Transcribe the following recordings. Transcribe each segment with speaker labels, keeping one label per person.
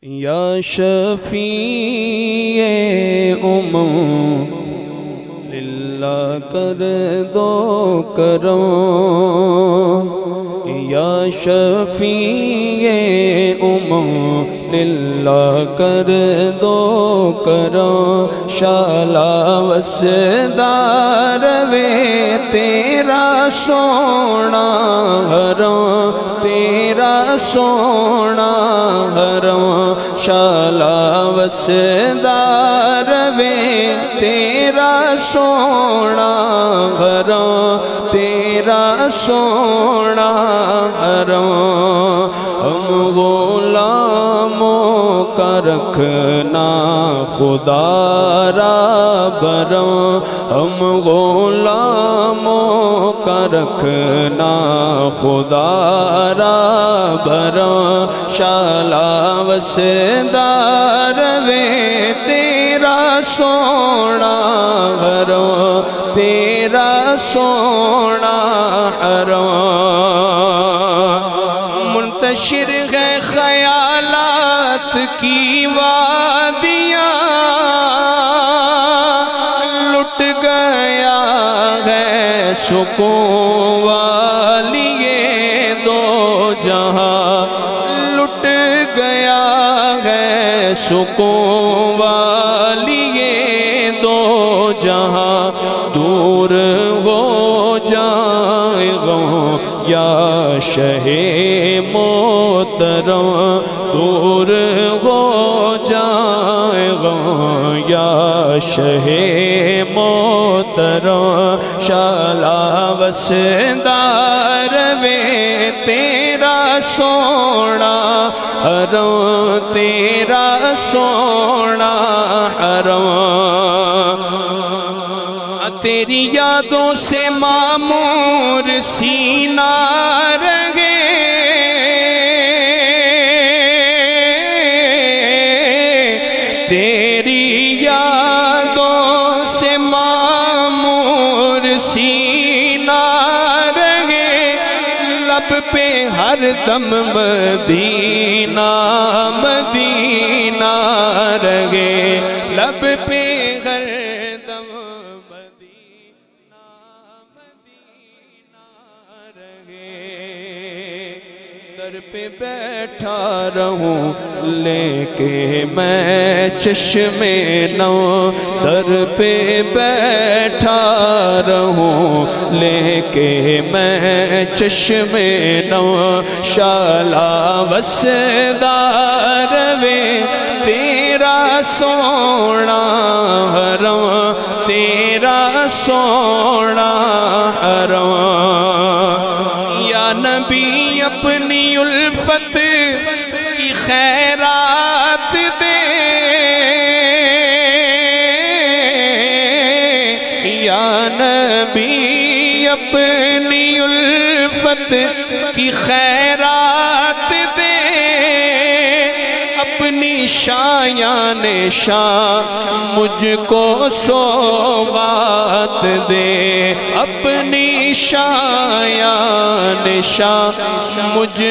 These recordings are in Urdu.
Speaker 1: یا شفیع للہ کر دو کرم، یا شفیع للہ کر دو کرم، شالا وسدار وے تیرا سونا حرم، تیرا سونا حرم، شالا وسدار وے تیرا سونا حرم، تیرا سونا حرم، ہم غلاموں کا رکھنا خدا را برم، ہم غلاموں کا رکھنا خدا را برم، شالا وسدار وے تیرا سونا حرم، تیرا سونا حرم، منتشر ہے خیالات کی وادیاں، لٹ گیا ہے سکون والی یہ دو جہاں، لٹ گیا ہے سکون والی یہ دو جہاں، دور ہو جائے گا یا شہ محترم، دور ہو جائے گا یا شہ محترم، شالا وسدار وے تیرا سونا حرم، تیرا سونا حرم، تیری یادوں سے معمور سینہ رہے، تیری یادوں سے معمور سینہ رہے، لب پہ ہر دم مدینہ مدینہ رہے، لب پہ ہر دم مدینہ مدینہ رہے، در پہ بیٹھا رہوں لے کے میں چشم نو، در پہ بیٹھا رہوں لے کے میں چشم نو، شالا وسدار وے تیرا سونا حرم، تیرا سونا حرم، یا نبی اپنی الفت کی خیرات دے، یا نبی اپنی الفت کی خیرات دے، اپنی شایان شاہ مجھ کو سوغات دے، اپنی شایان شاہ مجھ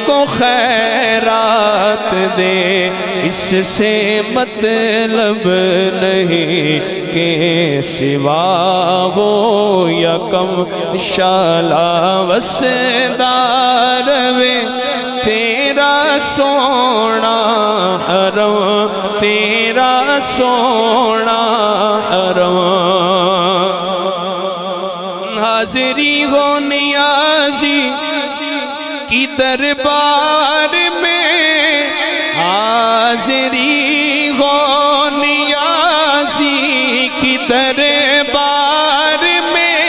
Speaker 1: کو خیرات دے، اس سے مطلب نہیں کہ سوا ہو یا کم، شالا وسدار وے تیرا سونا حرم، تیرا سونا حرم، حاضری ہو نیازی کی دربار میں، حاضری ہو نیازی کی دربار میں،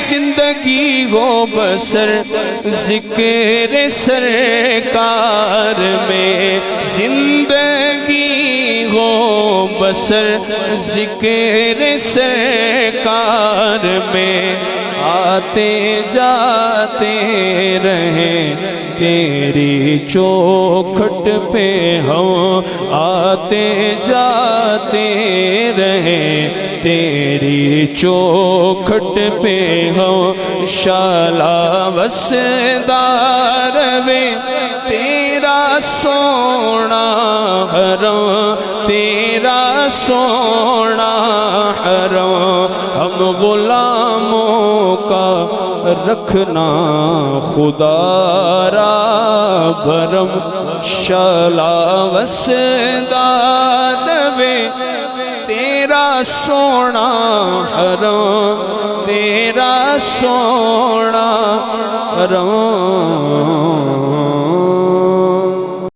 Speaker 1: زندگی ہو بسر ذکر سرکار میں، زندگی ہو بسر ذکر سرکار میں، آتے جاتے رہیں تیری چوکھٹ پہ ہم آتے جاتے رہے تیری چوکھٹ پہ ہم شالا وسدار وے تیرا سونا حرم تیرا سونا حرم ہم غلاموں کا رکھنا خدا را بھرم شالا وسدار وے تیرا سونا حرم تیرا سونا حرم